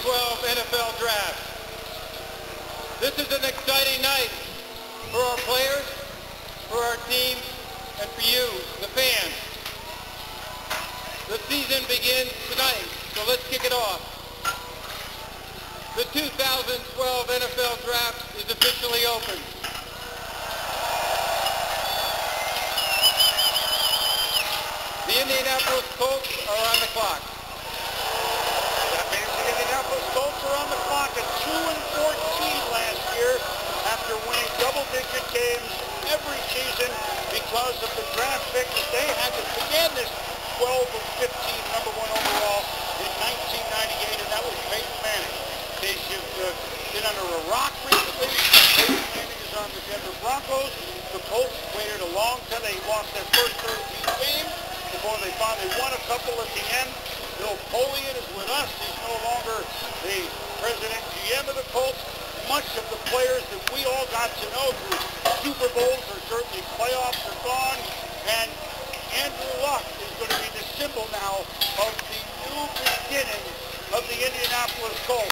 NFL Draft. This is an exciting night for our players, for our team, and for you, the fans. The season begins tonight, so let's kick it off. The 2012 NFL Draft is officially open. The Indianapolis Colts are on the clock. That means the Indianapolis Colts are on the clock at 2-14 last year after winning double-digit games every season because of the draft pick that they had to begin this 12 of 15 number one overall in 1998, and that was Peyton Manning. In case you've been under a rock recently, Peyton Manning is on the Denver Broncos. The Colts waited a long time. They lost their first 13 games before they finally won a couple at the end. Bill Polian is with us. He's no longer the president GM of the Colts. Much of the players that we all got to know through Super Bowls or certainly playoffs are gone. And Andrew Luck is going to be the symbol now of the new beginning of the Indianapolis Colts.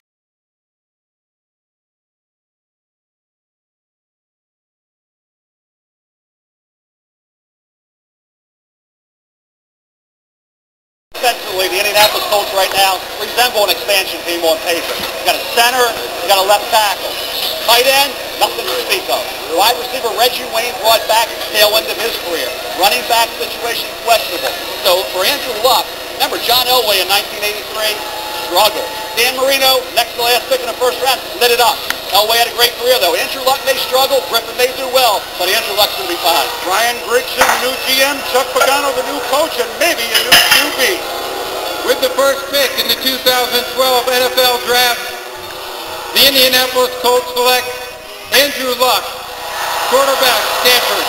Essentially, the Indianapolis Colts right now resemble an expansion team on paper. You got a center, you got a left tackle. Tight end, nothing to speak of. Wide receiver Reggie Wayne brought back at the tail end of his career. Running back situation questionable. So for Andrew Luck, remember John Elway in 1983 struggled. Dan Marino, next to last pick in the first round, lit it up. Elway had a great career though. Andrew Luck may struggle, Griffn may do well, but Andrew Luck's going to be fine. Ryan Richardson, the new GM, Chuck Pagano, the new coach, and maybe a new QB. With the first pick in the 2012 NFL Draft, the Indianapolis Colts select Andrew Luck, quarterback, Stanford.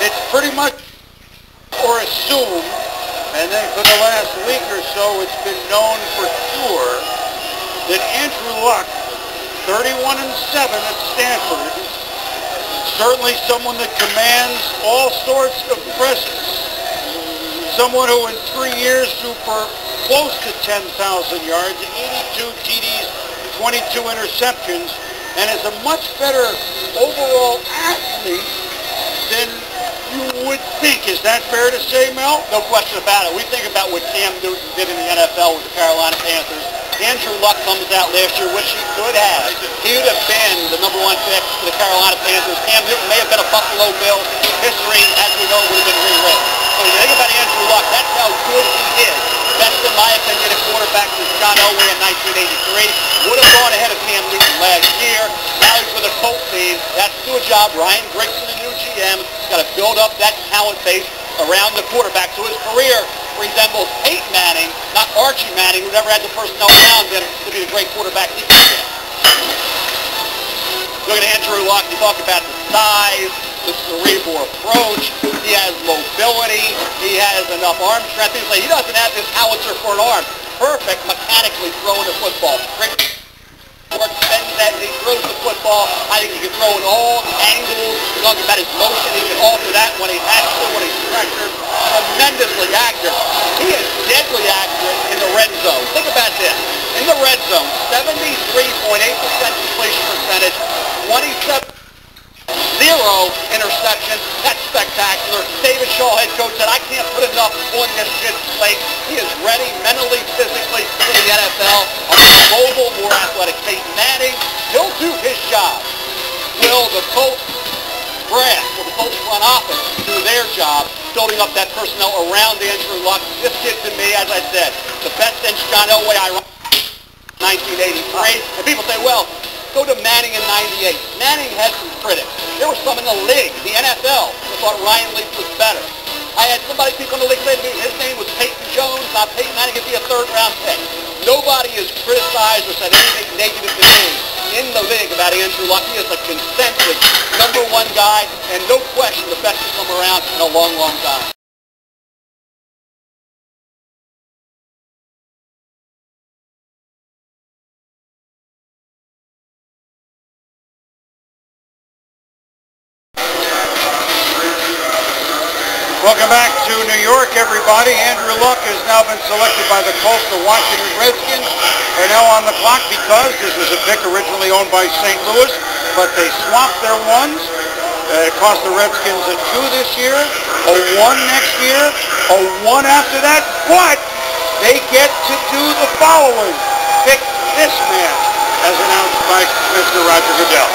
It's pretty much or assumed, and then for the last week or so it's been known for sure that Andrew Luck, 31-7 at Stanford, certainly someone that commands all sorts of presence. Someone who in 3 years threw for close to 10,000 yards, 82 TDs, 22 interceptions, and is a much better overall athlete than you would think. Is that fair to say, Mel? No question about it. We think about what Cam Newton did in the NFL with the Carolina Panthers. Andrew Luck comes out last year, which he could have. He would have been the number one pick for the Carolina Panthers. Cam Newton may have been a Buffalo Bill. History, as we know, would have been rewritten. So when you think about Andrew Luck, that's how good he is. Best, in my opinion, a quarterback since John Elway in 1983. Would have gone ahead of Cam Newton last year. Now he's with a Colts team. That's to do a job. Ryan Griffn, the new GM, got to build up that talent base around the quarterback. So his career resembles Peyton Manning, not Archie Manning, who never had the personnel around him to be the great quarterback he became. Look at Andrew Luck. You talk about the size, the cerebral approach. He has mobility. He has enough arm strength. He doesn't have this howitzer for an arm. Perfect mechanically throwing the football. Great work, bends that, and he throws the football. I think he can throw in all angles. Talking about his motion, he can alter that when he has to, when he's pressured. Tremendously accurate. He is deadly accurate in the red zone. Think about this. In the red zone, 73.8% completion percentage, 27 zero interceptions. That's spectacular. David Shaw, head coach, said, I can't put enough on this kid's plate. He is ready mentally, physically for the NFL. A more mobile, more athletic Peyton Manning. He'll do his job. Will the Colts brass, will the Colts front office do their job, building up that personnel around Andrew Luck? This kid, to me, as I said, the best since John Elway, 1983. And people say, well, go to Manning in 98. Manning had some critics. There were some in the league, the NFL, who thought Ryan Leaf was better. I had people in the league say to me, his name was Peyton Jones, not Peyton Manning, could be a third-round pick. Nobody has criticized or said anything negative to me in the league about Andrew Luck. He is a consensus number one guy, and no question the best to come around in a long, long time. Welcome back to New York, everybody. Andrew Luck has now been selected by the Colts. The Washington Redskins are now on the clock because this was a pick originally owned by St. Louis, but they swapped their ones. It cost the Redskins a 2 this year, a 1 next year, a 1 after that, but they get to do the following. Pick this man, as announced by Mr. Roger Goodell.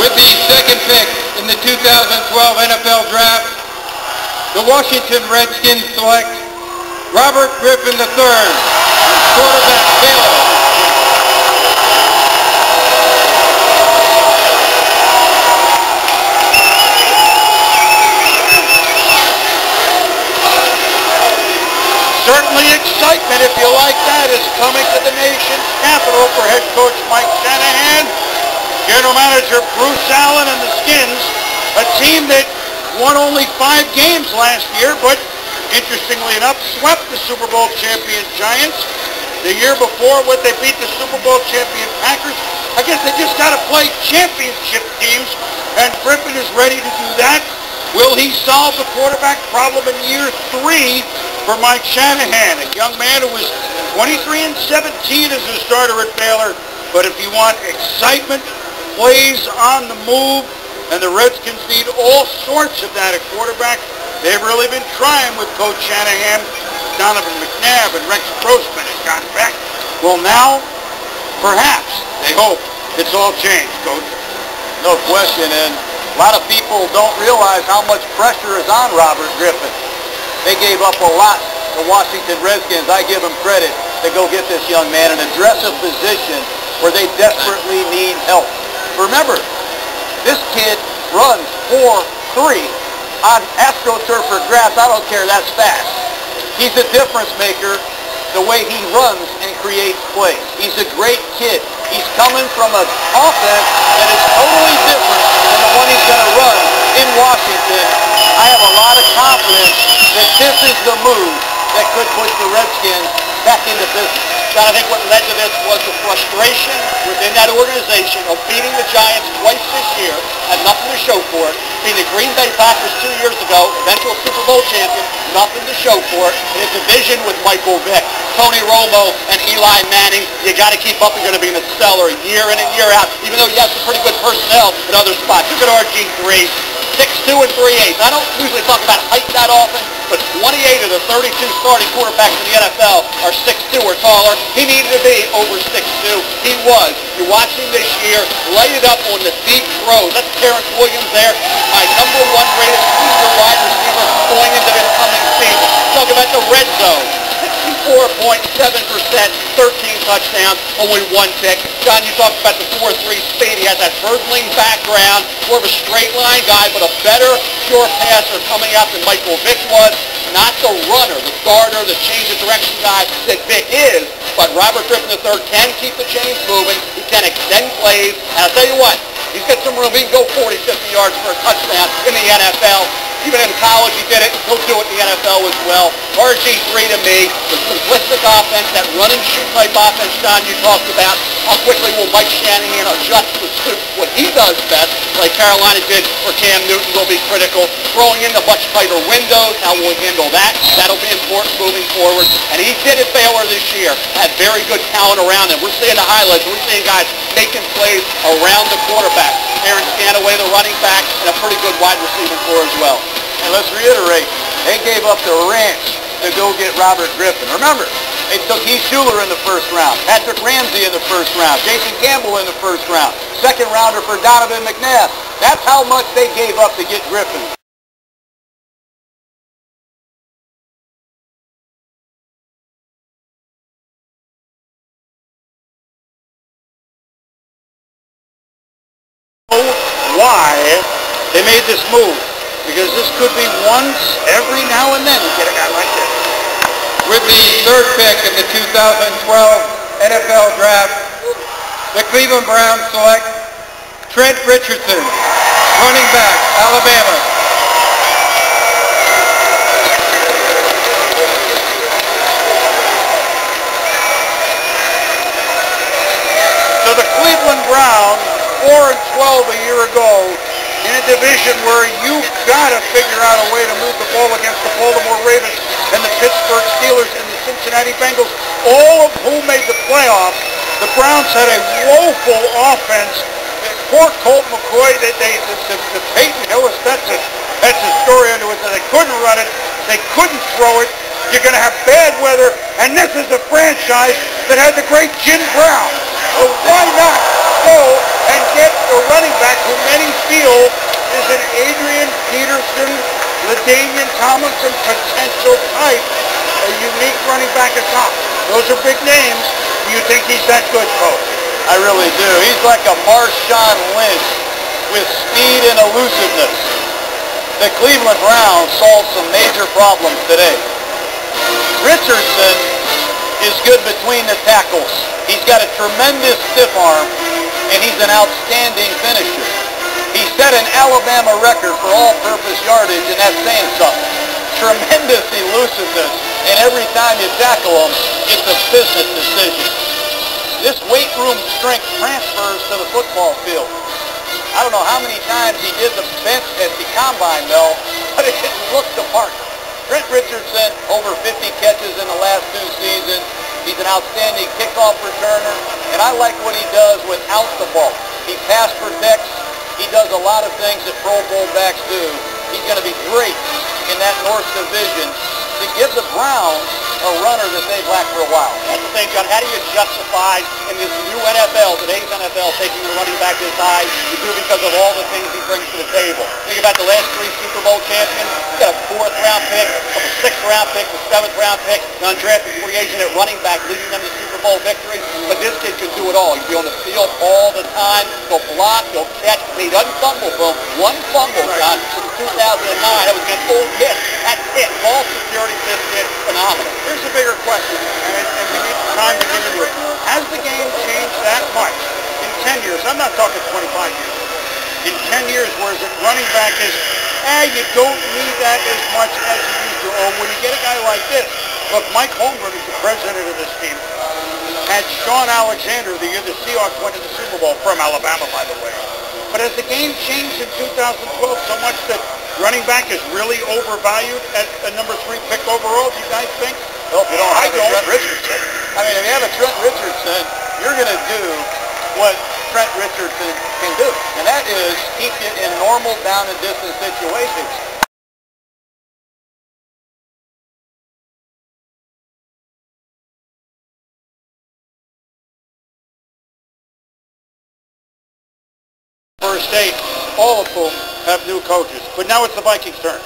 With the second pick in the 2012 NFL Draft, the Washington Redskins select Robert Griffin III, quarterback Baylor. Certainly excitement, if you like that, is coming to the nation's capital for head coach Mike Shanahan, general manager Bruce Allen and the Skins, a team that won only 5 games last year, but interestingly enough, swept the Super Bowl champion Giants. The year before, they beat the Super Bowl champion Packers. I guess they just got to play championship teams, and Griffin is ready to do that. Will he solve the quarterback problem in year 3 for Mike Shanahan, a young man who was 23-17 as a starter at Baylor? But if you want excitement, plays on the move, and the Redskins need all sorts of that at quarterback, they've really been trying with Coach Shanahan. Donovan McNabb and Rex Grossman has gotten back. Well, now, perhaps, they hope it's all changed, Coach. No question, and a lot of people don't realize how much pressure is on Robert Griffin. They gave up a lot to Washington Redskins. I give them credit to go get this young man and address a position where they desperately need help. Remember, this kid runs 4.3 on AstroTurf or grass. I don't care, that's fast. He's a difference maker the way he runs and creates plays. He's a great kid. He's coming from an offense that is totally different than the one he's going to run in Washington. I have a lot of confidence that this is the move that could push the Redskins back into business. John, I think what led to this was the frustration within that organization of beating the Giants twice this year, had nothing to show for it. Beating the Green Bay Packers 2 years ago, eventual Super Bowl champion, nothing to show for it. In a division with Michael Vick, Tony Romo, and Eli Manning, you got to keep up. You're going to be in the cellar year in and year out, even though you have some pretty good personnel in other spots. Look at RG3, 6'2" and 3/8. I don't usually talk about height that often, but 28 of the 32 starting quarterbacks in the NFL are 6'2" or taller. He needed to be over 6'2". He was. You watch him this year, light it up on the deep throws. That's Terrence Williams there, my #1 rated senior wide receiver going into this coming season. Talk about the red zone. 64.7%, 13 touchdowns, only 1 pick. John, you talked about the 4.3 speed. He has that hurdling background, more of a straight line guy, but a better pure passer coming out than Michael Vick was. Not the runner, the starter, the change of direction guy that Vick is, but Robert Griffin III can keep the chains moving. He can extend plays, and I'll tell you what, he's got some room. He can go 40, 50 yards for a touchdown in the NFL. Even in college, he did it. He'll do it in the NFL as well. RG3 to me, the simplistic offense, that run-and-shoot type offense, John, you talked about. How quickly will Mike Shanahan adjust to suit what he does best, like Carolina did for Cam Newton, will be critical. Throwing in the much tighter windows, how will he handle that? That'll be important moving forward. And he did it Baylor this year. Had very good talent around him. We're seeing the highlights. We're seeing guys making plays around the quarterback. Aaron Scanaway, the running back, and a pretty good wide receiving core as well. And let's reiterate, they gave up the ranch to go get Robert Griffin. Remember, they took Heath Schuler in the first round, Patrick Ramsey in the first round, Jason Campbell in the first round, second rounder for Donovan McNabb. That's how much they gave up to get Griffin. Why they made this move? Because this could be once every now and then you get a guy like this. With the third pick in the 2012 NFL Draft, the Cleveland Browns select Trent Richardson, running back, Alabama. So the Cleveland Browns, 4-12 a year ago, in a division where you got to figure out a way to move the ball against the Baltimore Ravens and the Pittsburgh Steelers and the Cincinnati Bengals, all of whom made the playoffs. The Browns had a woeful offense. Poor Colt McCoy, the Peyton Hillis, that's a story unto it. They couldn't run it. They couldn't throw it. You're going to have bad weather, and this is a franchise that had the great Jim Brown. So why not go and get a running back who many feel is an Adrian Peterson, LaDainian Tomlinson potential type, a unique running back at top. Those are big names. Do you think he's that good, Coach? I really do. He's like a Marshawn Lynch with speed and elusiveness. The Cleveland Browns solved some major problems today. Richardson is good between the tackles. He's got a tremendous stiff arm, and he's an outstanding finisher. He set an Alabama record for all-purpose yardage, and that's saying something. Tremendous elusiveness, and every time you tackle him, it's a business decision. This weight room strength transfers to the football field. I don't know how many times he did the bench at the combine, though, but it looked the part. Trent Richardson, over 50 catches in the last 2 seasons. He's an outstanding kickoff returner, and I like what he does without the ball. He pass protects. He does a lot of things that Pro Bowl backs do. He's going to be great in that North Division to give the Browns a runner that they've lacked for a while. That's the thing, John. How do you justify in this new NFL, today's NFL, taking a running back this high? You do because of all the things he brings to the table. Think about the last 3 Super Bowl champions. He's got a 4th-round pick, a couple 6th-round picks, a 7th-round pick, an undrafted free agent at running back, leading them to Super Bowl victories. But this kid can do it all. He'll be on the field all the time. He'll block. He'll catch. He doesn't fumble, Boom. 1 fumble, John, since 2009. That was against Ole Miss. That's it. Ball security, this kid, phenomenal. Here's a bigger question, and we need time to get into it. Has the game changed that much in 10 years? I'm not talking 25 years. In 10 years, whereas a running back is, you don't need that as much as you used to. Or when you get a guy like this, look, Mike Holmgren is the president of this team. Had Sean Alexander the year the Seahawks went to the Super Bowl, from Alabama, by the way. But has the game changed in 2012 so much that running back is really overvalued at a number 3 pick overall, do you guys think? Well, if you don't have Trent Richardson. I mean, if you have a Trent Richardson, you're going to do what Trent Richardson can do, and that is keep you in normal down and distance situations. First 8, all of whom have new coaches. But now it's the Vikings' turn.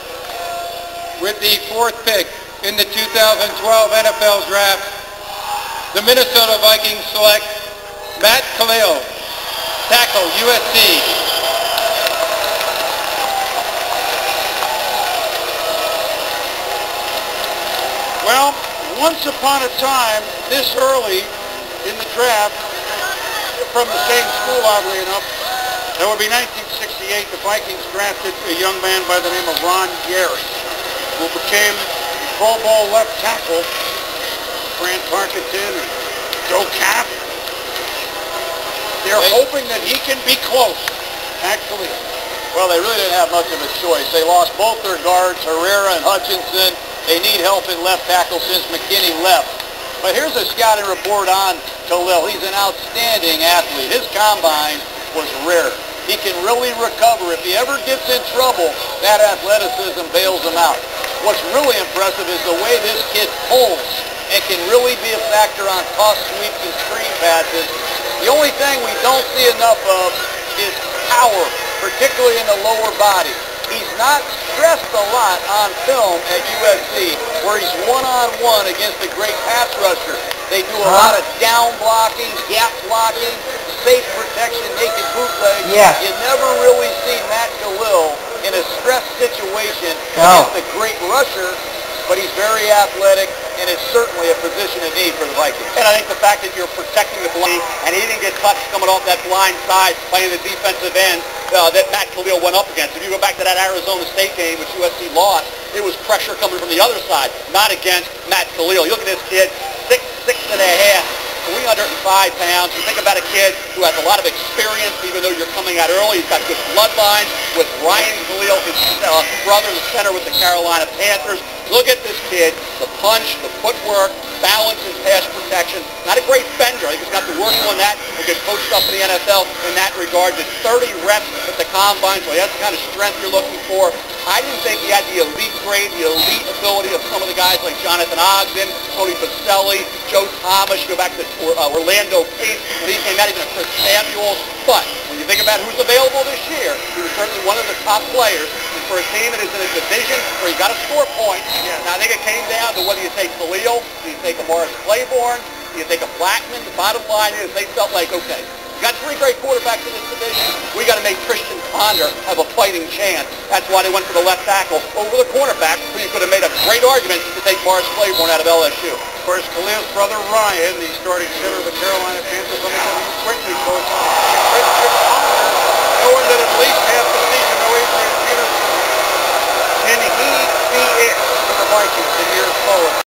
With the 4th pick in the 2012 NFL Draft, the Minnesota Vikings select Matt Khalil, tackle, USC. Well, once upon a time, this early in the draft, from the same school, oddly enough, that would be 1968, the Vikings drafted a young man by the name of Ron Gary, who became Pro Bowl left tackle, Fran Tarkenton and Joe Kapp. They're hoping that he can be close, actually. Well, they really didn't have much of a choice. They lost both their guards, Herrera and Hutchinson. They need help in left tackle since McKinney left. But here's a scouting report on Khalil. He's an outstanding athlete. His combine was rare. He can really recover. If he ever gets in trouble, that athleticism bails him out. What's really impressive is the way this kid pulls and can really be a factor on toss sweeps and screen passes. The only thing we don't see enough of is power, particularly in the lower body. He's not stressed a lot on film at USC, where he's one-on-one against a great pass rusher. They do a lot of down blocking, gap blocking, safe protection, naked bootlegs. Yeah. You never really see Matt Khalil in a stress situation against a great rusher, but he's very athletic, and it's certainly a position of need for the Vikings. And I think the fact that you're protecting the blind, and he didn't get touched coming off that blind side playing the defensive end that Matt Khalil went up against. If you go back to that Arizona State game which USC lost, it was pressure coming from the other side, not against Matt Khalil. You look at this kid, 6'6.5", 305 pounds. You think about a kid who has a lot of experience, even though you're coming out early. He's got good bloodlines with Ryan Khalil, his brother, the center with the Carolina Panthers. Look at this kid, the punch, the footwork, balance and pass protection. Not a great bender. I think he's got to work on that. He'll get coached up in the NFL in that regard. Did 30 reps at the combine, so he has the kind of strength you're looking for. I didn't think he had the elite grade, the elite ability of some of the guys like Jonathan Ogden, Tony Baselli, Joe Thomas. You go back to Orlando Pace when he came out, even Chris Samuels. But when you think about who's available this year, he was certainly one of the top players. And for a team that is in a division where you got to score points, now I think it came down to whether you take Khalil, do you take a Morris Claiborne, do you take a Blackmon. The bottom line is they felt like, okay, we got 3 great quarterbacks in this division. We got to make Christian Ponder have a fighting chance. That's why they went for the left tackle over the cornerback, who you could have made a great argument to take Morris Claiborne out of LSU. Of course, Khalil's brother Ryan, the starting center of the Carolina Panthers, let me tell you quickly, Coach, Christian Ponder, knowing that at least half the season, no Adrian Peterson, can he be it for the Vikings in years forward?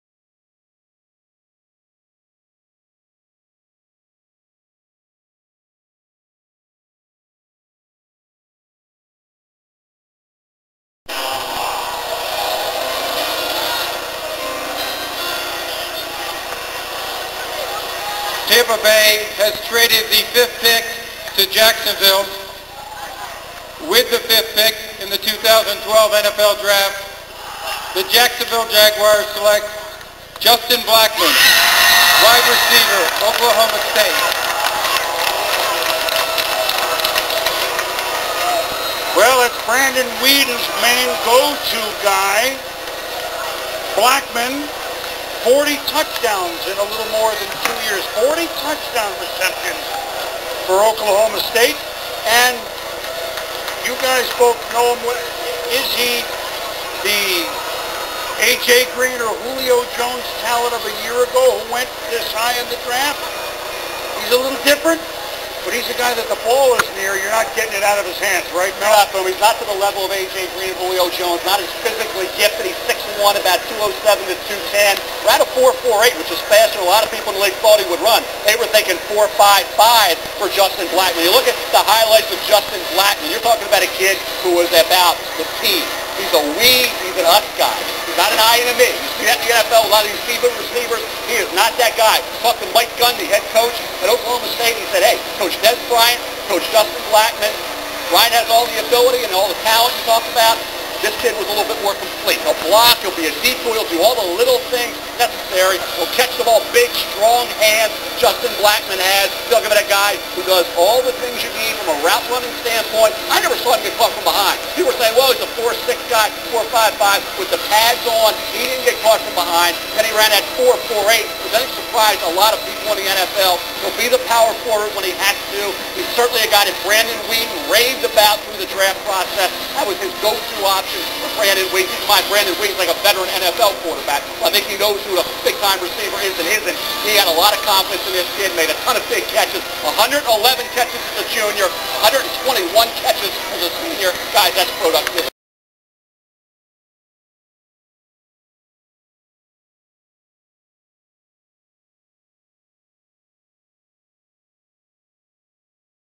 Tampa Bay has traded the 5th pick to Jacksonville. With the 5th pick in the 2012 NFL Draft, the Jacksonville Jaguars select Justin Blackmon, wide receiver, Oklahoma State. Well, it's Brandon Whedon's main go-to guy. Blackmon, 40 touchdowns in a little more than 2 years. 40 touchdown receptions for Oklahoma State. And you guys both know him. Is he the A.J. Green or Julio Jones talent of a year ago who went this high in the draft? He's a little different, but he's a guy that the ball is near. You're not getting it out of his hands, right, Mel? He's not to the level of A.J. Green and Julio Jones. Not as physically gifted. He's 6'1", about 207 to 210. Ran a 4.48, which is faster than a lot of people in the league thought he would run. They were thinking 4.55 for Justin Blackmon. You look at the highlights of Justin Blackmon, you're talking about a kid who was about the team. He's a we, he's an us guy. He's not an I and a me. You see that in the NFL, a lot of these feeble receivers. He is not that guy. Talked to Mike Gundy, head coach at Oklahoma State. He said, hey, Coach Des Bryant, Coach Justin Blackmon, Ryan has all the ability and all the talent you talked about. This kid was a little bit more complete. He'll block, he'll be a decoy, he'll do all the little things necessary. He'll catch the ball, big, strong hands. Justin Blackmon has. Talking about a guy who does all the things you need from a route running standpoint. I never saw him get caught from behind. People were saying, well, he's a 4.6 guy, 4.55 with the pads on. He didn't get caught from behind. And he ran that 4.48, which I think surprised a lot of people in the NFL. He'll be the power forward when he has to. He's certainly a guy that Brandon Whedon raved about through the draft process. That was his go-to option for Brandon Whedon. Keep in mind, Brandon Whedon's like a veteran NFL quarterback. I think he knows who a big-time receiver is and isn't. He had a lot of confidence in this kid, made a ton of big catches. 111 catches as a junior, 121 catches as a senior. Guys, that's productivity.